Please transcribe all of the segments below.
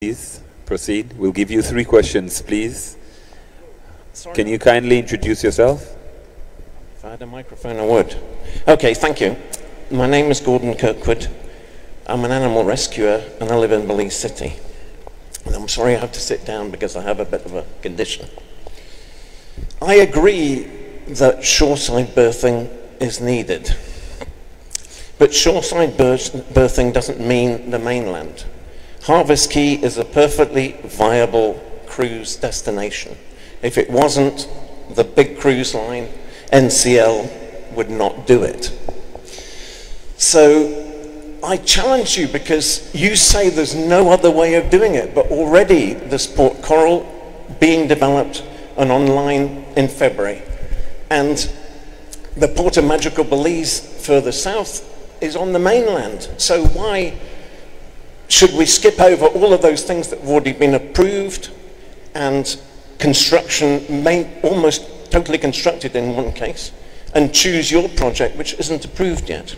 Please proceed. We'll give you 3 questions, please. Sorry. Can you kindly introduce yourself? If I had a microphone, I would. Okay, thank you. My name is Gordon Kirkwood. I'm an animal rescuer and I live in Belize City. And I'm sorry I have to sit down because I have a bit of a condition. I agree that shoreside birthing is needed. But shoreside birthing doesn't mean the mainland. Harvest Key is a perfectly viable cruise destination. If it wasn't, the big cruise line, NCL, would not do it. So I challenge you because you say there's no other way of doing it, but already there's Port Coral being developed and online in February. And the Port of Magical Belize further south is on the mainland. So why should we skip over all of those things that have already been approved and construction almost totally constructed in one case and choose your project which isn't approved yet?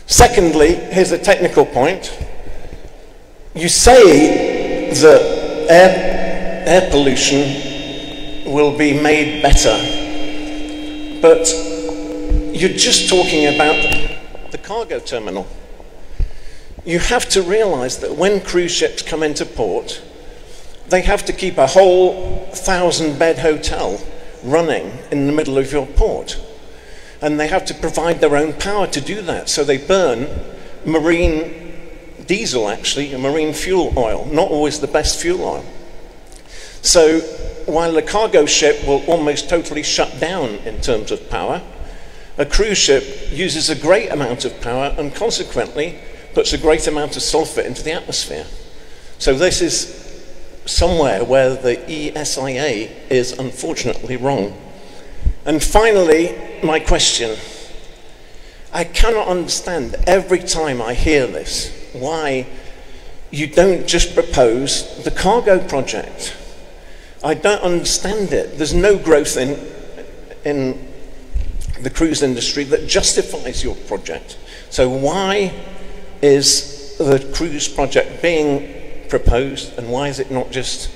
Secondly, here's a technical point. You say that air pollution will be made better, but you're just talking about the cargo terminal. You have to realize that when cruise ships come into port, they have to keep a whole 1,000-bed hotel running in the middle of your port. And they have to provide their own power to do that. So they burn marine diesel, actually, marine fuel oil, not always the best fuel oil. So while a cargo ship will almost totally shut down in terms of power, a cruise ship uses a great amount of power and consequently puts a great amount of sulfur into the atmosphere. So this is somewhere where the ESIA is unfortunately wrong. And finally, my question. I cannot understand every time I hear this why you don't just propose the cargo project. I don't understand it. There's no growth in the cruise industry that justifies your project. So why is the cruise project being proposed, and why is it not just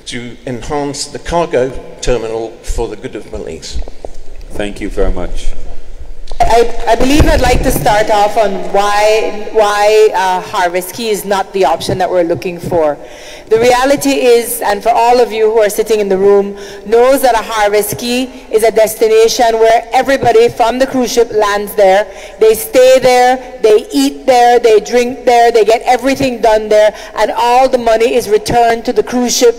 to enhance the cargo terminal for the good of Belize? Thank you very much. I believe I'd like to start off on why Harvest Key is not the option that we're looking for. The reality is, and for all of you who are sitting in the room, knows that a Harvest Key is a destination where everybody from the cruise ship lands there. They stay there, they eat there, they drink there, they get everything done there, and all the money is returned to the cruise ship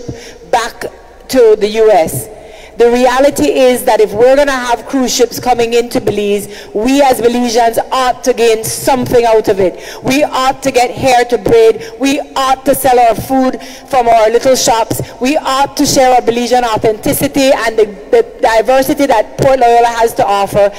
back to the US. The reality is that if we're going to have cruise ships coming into Belize, we as Belizeans ought to gain something out of it. We ought to get hair to braid. We ought to sell our food from our little shops. We ought to share our Belizean authenticity and the diversity that Port Loyola has to offer.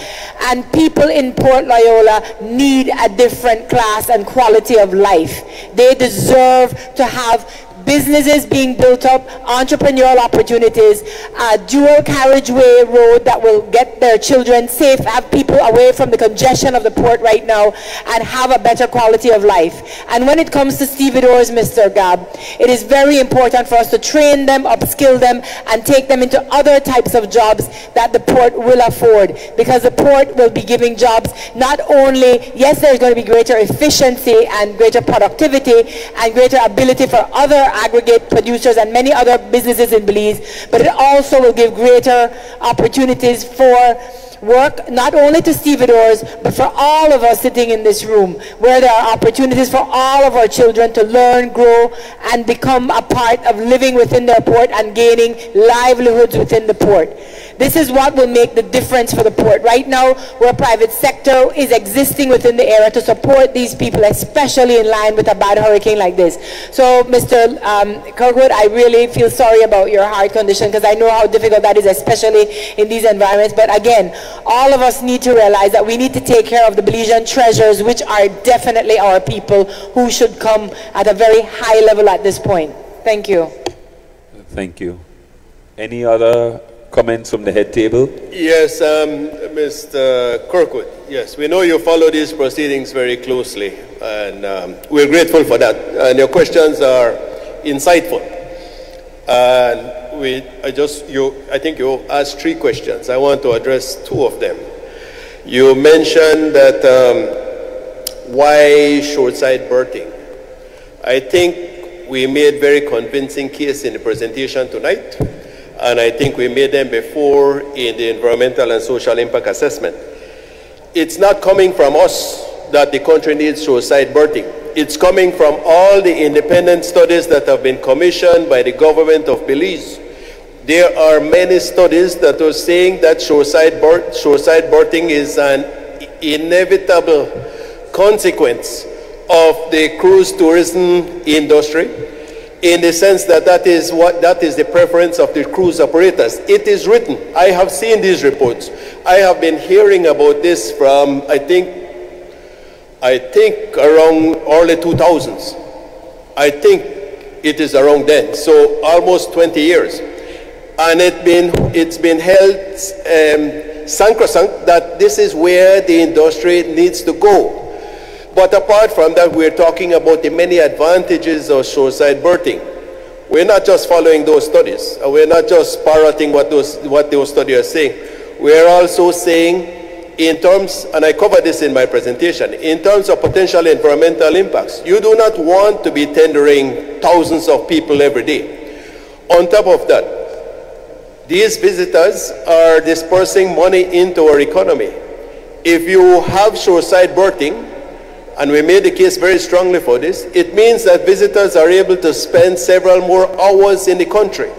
And people in Port Loyola need a different class and quality of life. They deserve to have businesses being built up, entrepreneurial opportunities, a dual carriageway road that will get their children safe, have people away from the congestion of the port right now, and have a better quality of life. And when it comes to stevedores, Mr. Gab, it is very important for us to train them, upskill them, and take them into other types of jobs that the port will afford, because the port will be giving jobs not only, yes, there's going to be greater efficiency and greater productivity and greater ability for other aggregate producers and many other businesses in Belize, but it also will give greater opportunities for work, not only to stevedores, but for all of us sitting in this room, where there are opportunities for all of our children to learn, grow, and become a part of living within their port and gaining livelihoods within the port. This is what will make the difference for the port. Right now, where private sector is existing within the area to support these people, especially in line with a bad hurricane like this. So, Mr. Kirkwood, I really feel sorry about your heart condition, because I know how difficult that is, especially in these environments. But again, all of us need to realize that we need to take care of the Belizean treasures, which are definitely our people, who should come at a very high level at this point. Thank you. Thank you. Any other comments from the head table? Yes, Mr. Kirkwood, yes, we know you follow these proceedings very closely. and we're grateful for that. And your questions are insightful. And I think you asked 3 questions. I want to address 2 of them. You mentioned that why shoreside berthing. I think we made very convincing case in the presentation tonight, and I think we made them before in the environmental and social impact assessment. It's not coming from us that the country needs shoreside berthing. It's coming from all the independent studies that have been commissioned by the government of Belize. There are many studies that are saying that shoreside berthing is an inevitable consequence of the cruise tourism industry, in the sense that that is the preference of the cruise operators. It is written. I have seen these reports. I have been hearing about this from, I think around early 2000s. I think it is around then, so almost 20 years. And it's been held sacrosanct that this is where the industry needs to go. But apart from that, we're talking about the many advantages of shoreside berthing. We're not just following those studies. We're not just parroting what those studies are saying. We're also saying, in terms, and I covered this in my presentation, in terms of potential environmental impacts, you do not want to be tendering thousands of people every day. On top of that, these visitors are dispersing money into our economy. If you have shoreside berthing, and we made the case very strongly for this, it means that visitors are able to spend several more hours in the country.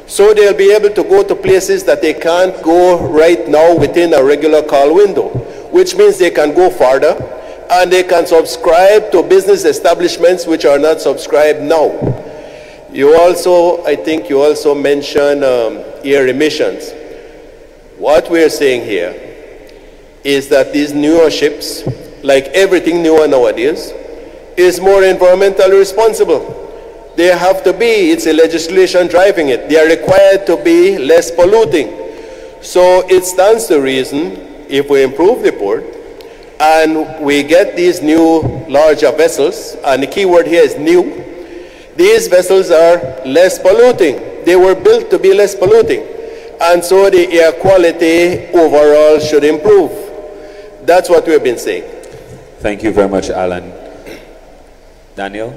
So they'll be able to go to places that they can't go right now within a regular call window, which means they can go farther, and they can subscribe to business establishments which are not subscribed now. You also, I think you also mentioned air emissions. What we're saying here is that these newer ships, like everything newer nowadays, is more environmentally responsible. They have to be, it's a legislation driving it. They are required to be less polluting. So it stands to reason, if we improve the port, and we get these new larger vessels, and the key word here is new, these vessels are less polluting. They were built to be less polluting. And so the air quality overall should improve. That's what we've been saying. Thank you very much, Alan. Daniel?